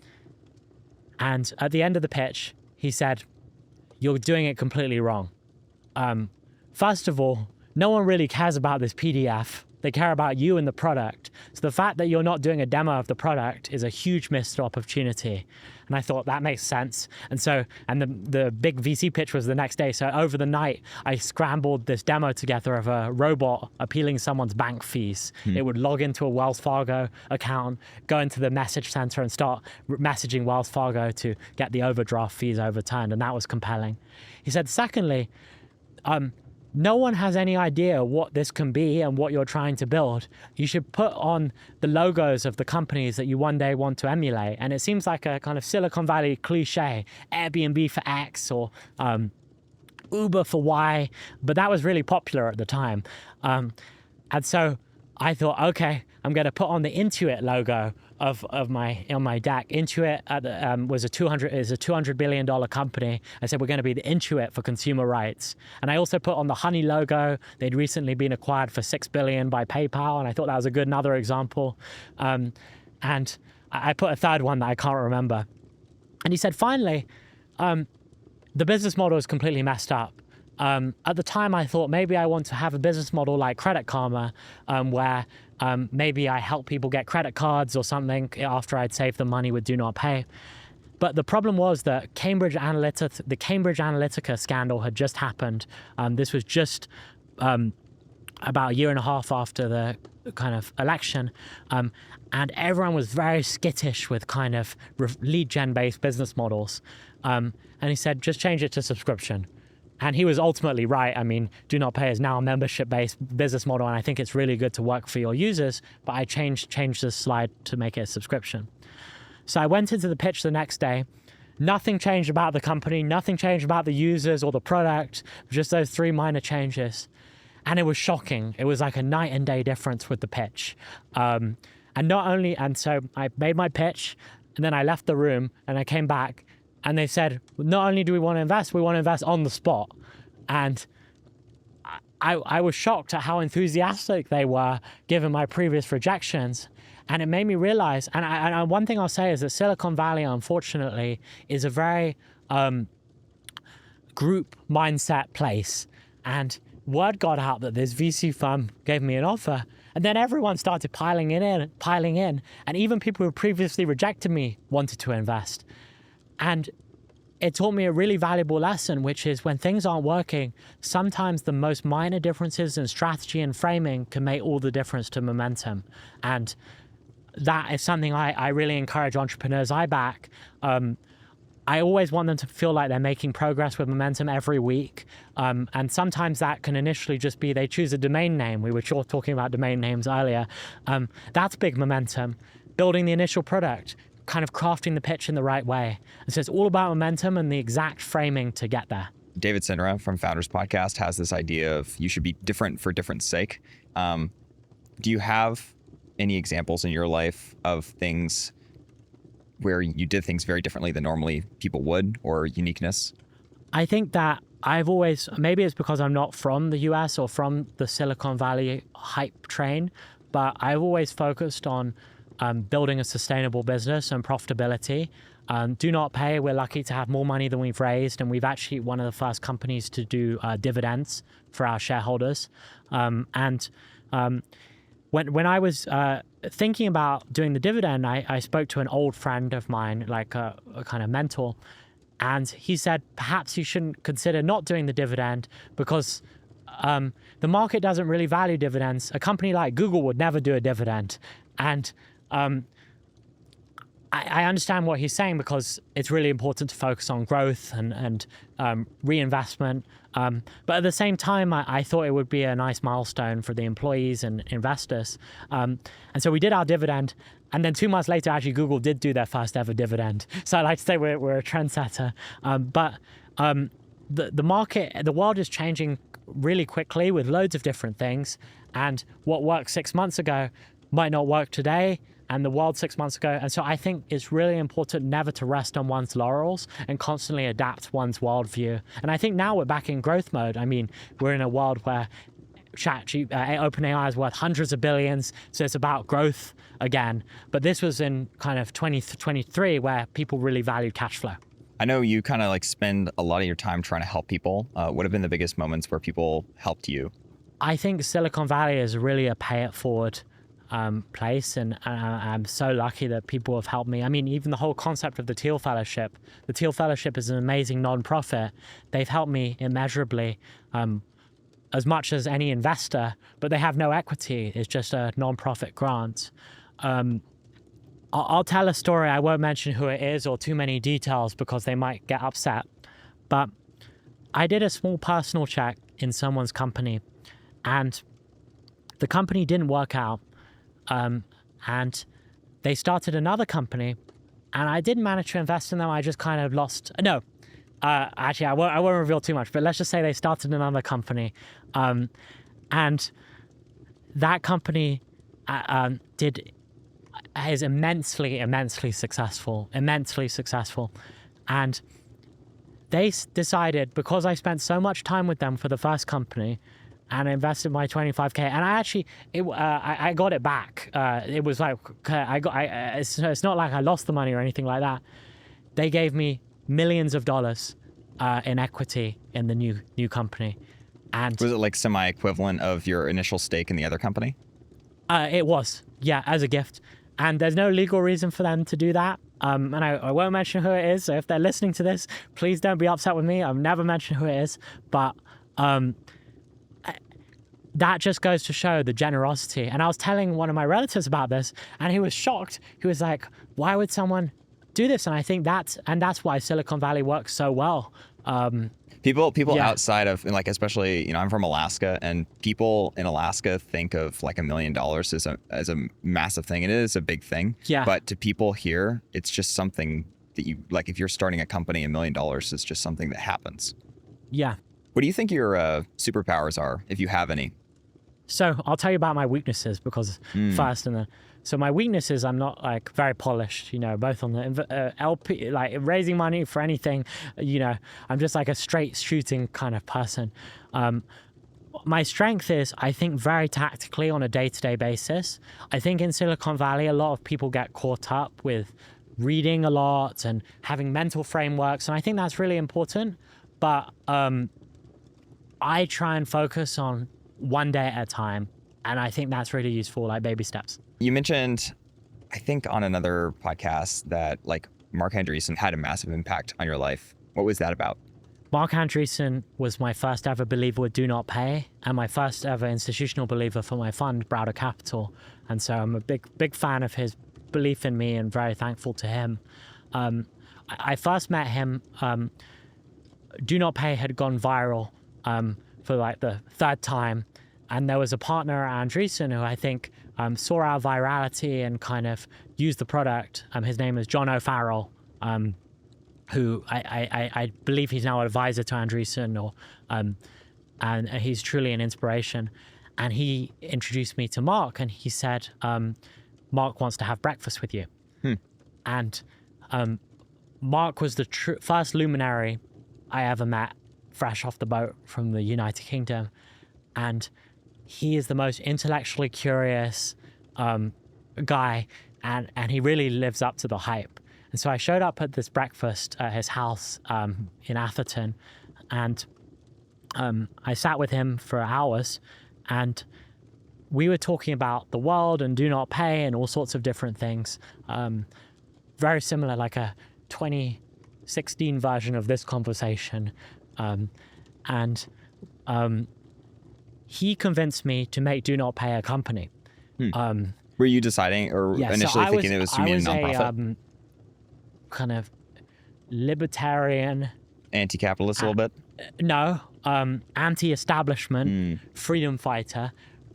at the end of the pitch, he said, you're doing it completely wrong. First of all, no one really cares about this PDF. They care about you and the product. So the fact that you're not doing a demo of the product is a huge missed opportunity. And I thought that makes sense. And the big VC pitch was the next day. So over the night, I scrambled this demo together of a robot appealing someone's bank fees. It would log into a Wells Fargo account, go into the message center and start messaging Wells Fargo to get the overdraft fees overturned. And that was compelling. He said, secondly, no one has any idea what this can be and what you're trying to build. You should put on the logos of the companies that you one day want to emulate. And it seems like a kind of Silicon Valley cliche, Airbnb for X or Uber for Y, but that was really popular at the time. And so I thought, okay, I'm going to put on the Intuit logo on my deck. Intuit is a $200 billion company. I said, we're going to be the Intuit for consumer rights. And I also put on the Honey logo. They'd recently been acquired for $6 billion by PayPal. And I thought that was another example. And I put a third one that I can't remember. And he said, finally, the business model is completely messed up. At the time, I thought maybe I want to have a business model like Credit Karma, where maybe I help people get credit cards or something after I'd saved them money with DoNotPay. But the problem was that the Cambridge Analytica scandal had just happened. This was just about a year and a half after the kind of election. And everyone was very skittish with kind of lead gen based business models. And he said, just change it to subscription. And he was ultimately right. I mean, DoNotPay is now a membership-based business model, and I think it's really good to work for your users, but I changed the slide to make it a subscription. So I went into the pitch the next day. Nothing changed about the company, nothing changed about the users or the product, just those three minor changes. And it was shocking. It was like a night and day difference with the pitch. And so I made my pitch, and then I left the room, and I came back, and they said, not only do we want to invest on the spot. And I was shocked at how enthusiastic they were given my previous rejections. And it made me realize, and one thing I'll say is that Silicon Valley, unfortunately, is a very group mindset place. And word got out that this VC firm gave me an offer. And then everyone started piling in. And even people who previously rejected me wanted to invest. And it taught me a really valuable lesson, which is when things aren't working, sometimes the most minor differences in strategy and framing can make all the difference to momentum. And that is something I really encourage entrepreneurs I back. I always want them to feel like they're making progress with momentum every week. And sometimes that can initially just be they choose a domain name. We were talking about domain names earlier. That's big momentum. Building the initial product, kind of crafting the pitch in the right way. And so it's all about momentum and the exact framing to get there. David Sindra from Founders Podcast has this idea of you should be different for different's sake. Do you have any examples in your life of things where you did things very differently than normally people would, or uniqueness? I think that I've always, maybe it's because I'm not from the US or from the Silicon Valley hype train, but I've always focused on building a sustainable business and profitability. DoNotPay, we're lucky to have more money than we've raised, and we've actually one of the first companies to do dividends for our shareholders. When I was thinking about doing the dividend, I spoke to an old friend of mine, like a kind of mentor, and he said, perhaps you shouldn't consider not doing the dividend because the market doesn't really value dividends. A company like Google would never do a dividend. And I understand what he's saying because it's really important to focus on growth and reinvestment. But at the same time, I thought it would be a nice milestone for the employees and investors. And so we did our dividend. And then 2 months later, actually, Google did do their first ever dividend. So I like to say we're a trendsetter. But the market, the world is changing really quickly with loads of different things. And what worked 6 months ago might not work today and the world 6 months ago. And so I think it's really important never to rest on one's laurels and constantly adapt one's worldview. And I think now we're back in growth mode. I mean, we're in a world where OpenAI is worth hundreds of billions, so it's about growth again. But this was in kind of 2023 where people really valued cash flow. I know you kind of like spend a lot of your time trying to help people. What have been the biggest moments where people helped you? I think Silicon Valley is really a pay it forward place, and I'm so lucky that people have helped me. I mean, even the whole concept of the Teal Fellowship. The Teal Fellowship is an amazing non-profit. They've helped me immeasurably, as much as any investor, but they have no equity. It's just a non-profit grant. I'll tell a story. I won't mention who it is or too many details because they might get upset. But I did a small personal check in someone's company, and the company didn't work out. And they started another company, and I didn't manage to invest in them. I just kind of lost. No, actually, I won't reveal too much. But let's just say they started another company, and that company is immensely successful, and they decided, because I spent so much time with them for the first company and I invested my 25K, and I got it back. It was like, it's not like I lost the money or anything like that. They gave me millions of dollars in equity in the new company. And was it like semi-equivalent of your initial stake in the other company? It was, yeah, as a gift. And there's no legal reason for them to do that. And I won't mention who it is. So if they're listening to this, please don't be upset with me. I've never mentioned who it is. But that just goes to show the generosity. And I was telling one of my relatives about this, and he was shocked. He was like, why would someone do this? And I think that's why Silicon Valley works so well. People outside of, like, especially, I'm from Alaska, and people in Alaska think of like $1 million as a massive thing. And it is a big thing. Yeah. But to people here, it's just something that you, like, if you're starting a company, $1 million is just something that happens. Yeah. What do you think your superpowers are, if you have any? So I'll tell you about my weaknesses because first, and then, so my weaknesses, I'm not like very polished, both on the LP, like raising money for anything, I'm just like a straight shooting kind of person. My strength is, I think very tactically on a day-to-day basis. I think in Silicon Valley, a lot of people get caught up with reading a lot and having mental frameworks. And I think that's really important. But I try and focus on one day at a time. And I think that's really useful, like baby steps. You mentioned, I think on another podcast, that like Marc Andreessen had a massive impact on your life. What was that about? Marc Andreessen was my first ever believer with DoNotPay and my first ever institutional believer for my fund, Browder Capital. And so I'm a big fan of his belief in me and very thankful to him. I first met him, DoNotPay had gone viral for like the third time. And there was a partner at Andreessen who I think saw our virality and kind of used the product. His name is John O'Farrell, who I believe he's now an advisor to Andreessen, and he's truly an inspiration. And he introduced me to Marc, and he said, Marc wants to have breakfast with you. And Marc was the first luminary I ever met, fresh off the boat from the United Kingdom. And he is the most intellectually curious guy. and he really lives up to the hype. And so I showed up at this breakfast at his house in Atherton, and I sat with him for hours, and we were talking about the world and DoNotPay and all sorts of different things. Very similar, like a 2016 version of this conversation. He convinced me to make DoNotPay a company. Were you deciding, or initially thinking it was to be a nonprofit? Kind of libertarian, Anti-capitalist a little bit? No, anti-establishment, freedom fighter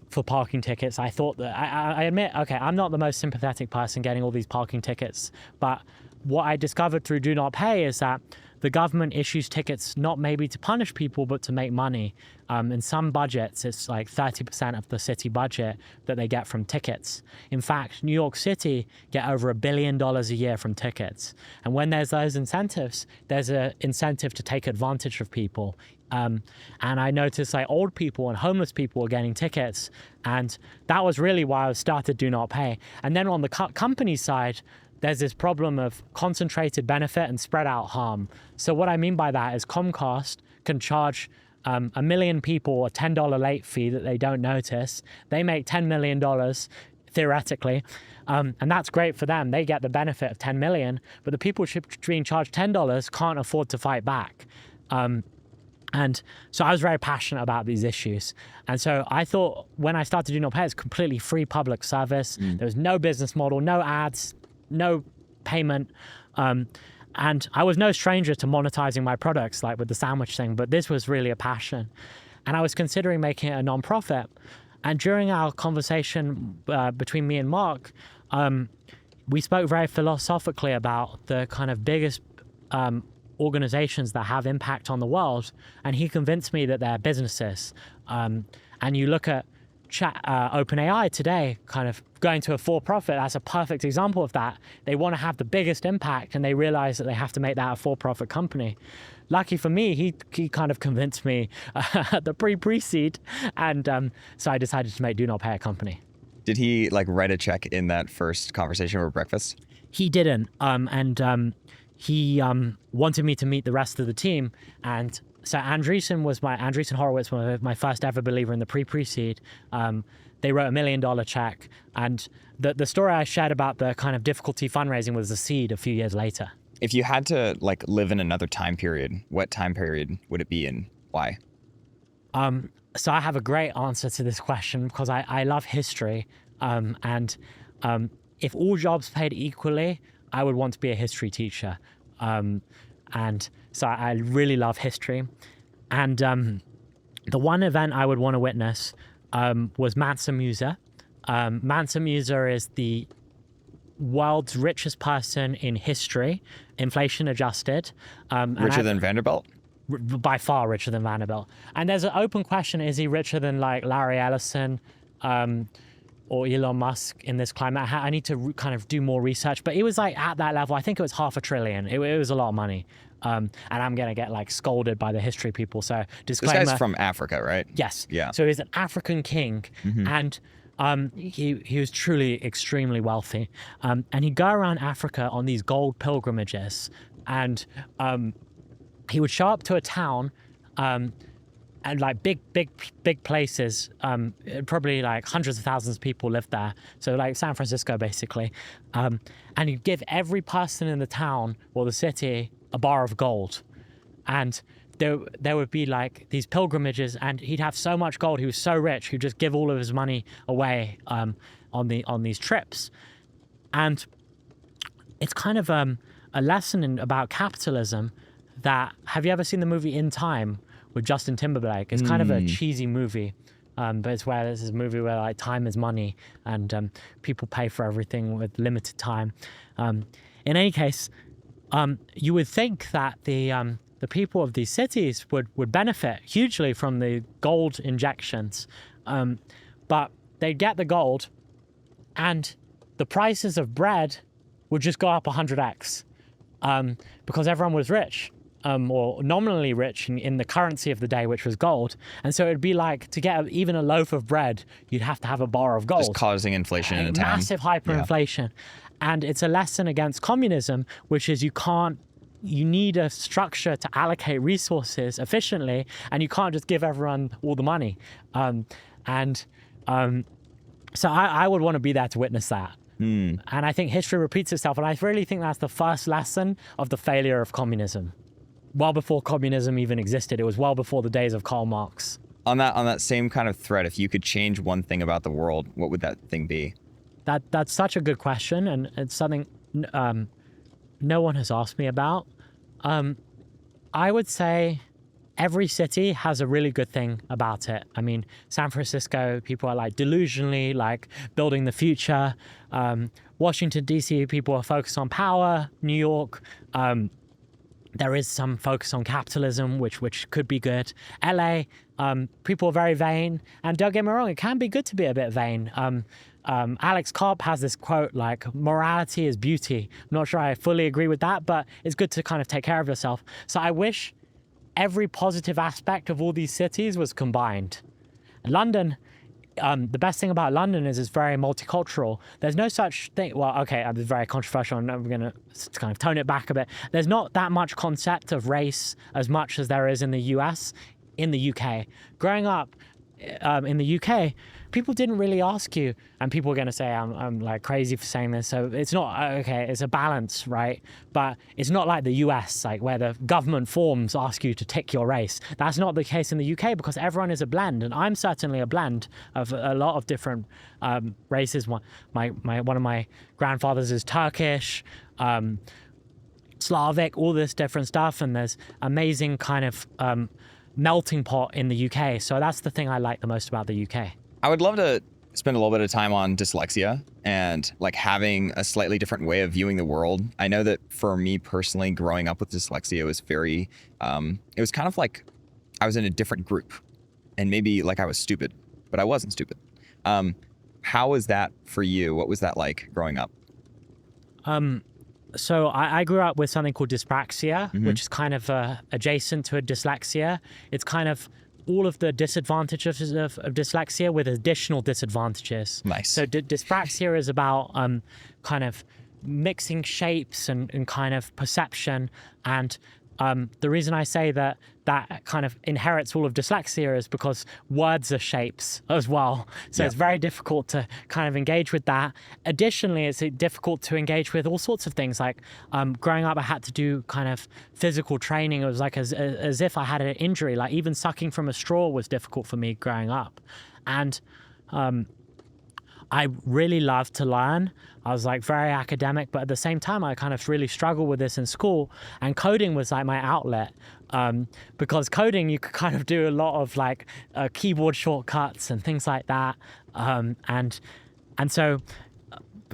for parking tickets. I thought that, I admit, okay, I'm not the most sympathetic person getting all these parking tickets, but what I discovered through DoNotPay is that the government issues tickets not maybe to punish people, but to make money. In some budgets, it's like 30% of the city budget that they get from tickets. In fact, New York City get over $1 billion a year from tickets. And when there's those incentives, there's an incentive to take advantage of people. And I noticed like old people and homeless people were getting tickets. And that was really why I started DoNotPay. And then on the company side, there's this problem of concentrated benefit and spread out harm. So what I mean by that is Comcast can charge 1 million people a $10 late fee that they don't notice. They make $10 million theoretically, and that's great for them. They get the benefit of 10 million, but the people being charged $10 can't afford to fight back. And so I was very passionate about these issues. And so I thought when I started DoNotPay, it's completely free public service. There was no business model, no ads, no payment. And I was no stranger to monetizing my products, like with the sandwich thing, but this was really a passion. And I was considering making it a nonprofit. And during our conversation between me and Marc, we spoke very philosophically about the kind of biggest organizations that have impact on the world. And he convinced me that they're businesses. And you look at OpenAI today, kind of going to a for-profit, that's a perfect example of that. They want to have the biggest impact, and they realize that they have to make that a for-profit company. Lucky for me, he kind of convinced me at the pre-seed, and so I decided to make DoNotPay a company. Did he like write a check in that first conversation over breakfast? He didn't, and he wanted me to meet the rest of the team, and so Andreessen Horowitz was my first ever believer in the pre-seed. They wrote $1 million check, and the story I shared about the kind of difficulty fundraising was the seed a few years later. If you had to like live in another time period, what time period would it be and why? So I have a great answer to this question because I love history, and if all jobs paid equally, I would want to be a history teacher. And so I really love history. And the one event I would want to witness was Mansa Musa. Mansa Musa is the world's richest person in history, inflation adjusted. Richer than Vanderbilt? By far richer than Vanderbilt. And there's an open question, is he richer than like Larry Ellison or Elon Musk in this climate? I need to kind of do more research, but it was like at that level, I think it was $500 billion. It was a lot of money. And I'm going to get like scolded by the history people. So disclaimer. This guy's from Africa, right? Yes. Yeah. So he's an African king, and he was truly extremely wealthy. And he'd go around Africa on these gold pilgrimages, and he would show up to a town, and like big places, probably like hundreds of thousands of people lived there. So like San Francisco, basically. And he'd give every person in the town or the city a bar of gold. And there would be like these pilgrimages, and he'd have so much gold. He was so rich, he'd just give all of his money away on these trips. And it's kind of a lesson about capitalism. That, have you ever seen the movie In Time with Justin Timberlake? It's kind of a cheesy movie, but it's where there's this movie where like time is money, and people pay for everything with limited time. In any case, you would think that the people of these cities would benefit hugely from the gold injections, but they'd get the gold, and the prices of bread would just go up 100x, because everyone was rich. or nominally rich in the currency of the day, which was gold. And so it'd be like to get even a loaf of bread, you'd have to have a bar of gold. Just causing inflation in a town. Massive hyperinflation. And it's a lesson against communism, which is you need a structure to allocate resources efficiently, and you can't just give everyone all the money. So I would want to be there to witness that. And I think history repeats itself, and I really think that's the first lesson of the failure of communism. Well before communism even existed, it was well before the days of Karl Marx. On that same kind of thread, if you could change one thing about the world, what would that thing be? That's such a good question, and it's something no one has asked me about. I would say every city has a really good thing about it. I mean, San Francisco, people are like delusionally like building the future. Washington, D.C., people are focused on power. New York, there is some focus on capitalism, which could be good. LA, people are very vain. And don't get me wrong, it can be good to be a bit vain. Alex Cobb has this quote like, morality is beauty. I'm not sure I fully agree with that, but it's good to kind of take care of yourself. So I wish every positive aspect of all these cities was combined. London, the best thing about London is it's very multicultural. There's no such thing. Well, okay, it's very controversial, and I'm going to kind of tone it back a bit. There's not that much concept of race as much as there is in the US, in the UK. Growing up in the UK, people didn't really ask you, and people are going to say I'm like crazy for saying this. So it's not okay. It's a balance, right? But it's not like the US, like where the government forms ask you to tick your race. That's not the case in the UK because everyone is a blend, and I'm certainly a blend of a lot of different races. One of my grandfathers is Turkish, Slavic, all this different stuff, and there's amazing kind of melting pot in the UK. So that's the thing I like the most about the UK. I would love to spend a little bit of time on dyslexia and like having a slightly different way of viewing the world. I know that for me personally, growing up with dyslexia was very, it was kind of like I was in a different group and maybe like I was stupid, but I wasn't stupid. How was that for you? What was that like growing up? So I grew up with something called dyspraxia, which is kind of adjacent to a dyslexia. It's kind of all of the disadvantages of dyslexia with additional disadvantages. Nice. So dyspraxia is about kind of mixing shapes and kind of perception. And the reason I say that kind of inherits all of dyslexia is because words are shapes as well. So it's very difficult to kind of engage with that. Additionally, it's difficult to engage with all sorts of things. Like growing up, I had to do kind of physical training. It was like as if I had an injury. Like even sucking from a straw was difficult for me growing up. And I really loved to learn. I was like very academic, but at the same time, I kind of really struggled with this in school. And coding was like my outlet because coding, you could kind of do a lot of like keyboard shortcuts and things like that. And so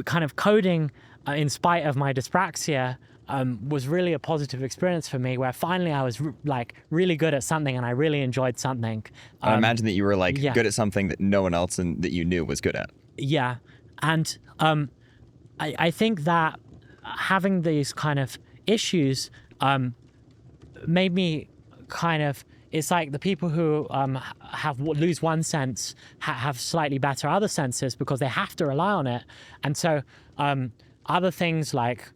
kind of coding, in spite of my dyspraxia, was really a positive experience for me where finally I was like really good at something and I really enjoyed something. I imagine that you were like good at something that no one else and that you knew was good at. Yeah. And I think that having these kind of issues made me kind of, it's like the people who lose one sense have slightly better other senses because they have to rely on it. And so other things like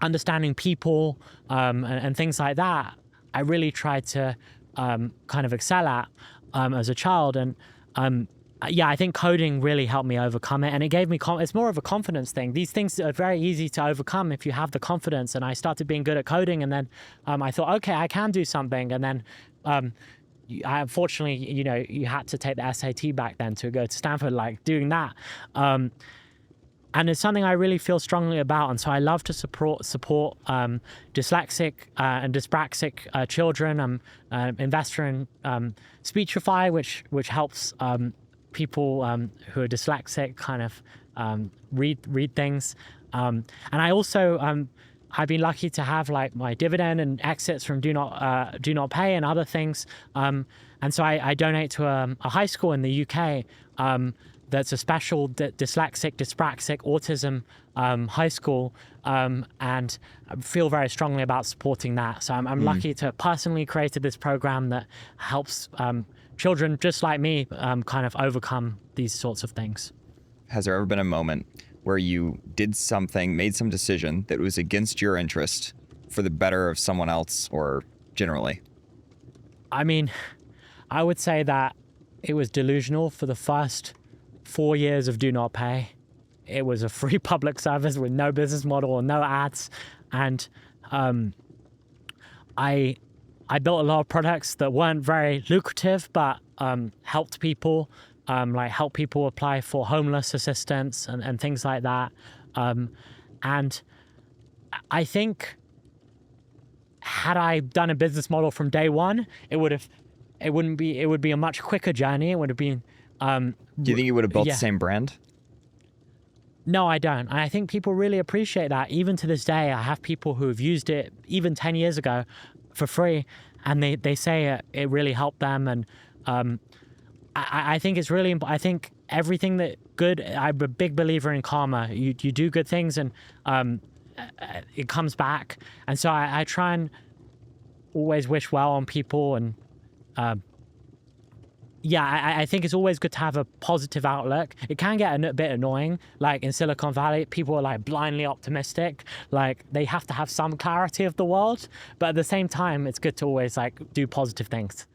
understanding people and things like that, I really tried to kind of excel at as a child. And I think coding really helped me overcome it, and it gave me it's more of a confidence thing. These things are very easy to overcome if you have the confidence, and I started being good at coding, and then I thought, okay, I can do something. And then unfortunately, you had to take the SAT back then to go to Stanford, like doing that. And it's something I really feel strongly about. And so I love to support dyslexic and dyspraxic children. I'm an investor in Speechify, which helps people who are dyslexic kind of read things. And I also, I've been lucky to have like my dividend and exits from DoNotPay and other things. And so I donate to a high school in the UK that's a special dyslexic, dyspraxic, autism high school, and I feel very strongly about supporting that. So I'm lucky to have personally created this program that helps children just like me kind of overcome these sorts of things. Has there ever been a moment where you did something, made some decision that was against your interest for the better of someone else or generally? I mean, I would say that it was delusional for the first 4 years of DoNotPay. It was a free public service with no business model or no ads. And I built a lot of products that weren't very lucrative, but helped people, like help people apply for homeless assistance and things like that. And I think had I done a business model from day one, it would be a much quicker journey. It would have been. Do you think you would have built the same brand? No, I don't. I think people really appreciate that. Even to this day, I have people who have used it even 10 years ago for free, and they say it really helped them. And I think it's really important. I think everything that good, I'm a big believer in karma. You do good things and it comes back. And so I try and always wish well on people. And I think it's always good to have a positive outlook. It can get a bit annoying. Like in Silicon Valley, people are like blindly optimistic. Like they have to have some clarity of the world. But at the same time, it's good to always like do positive things.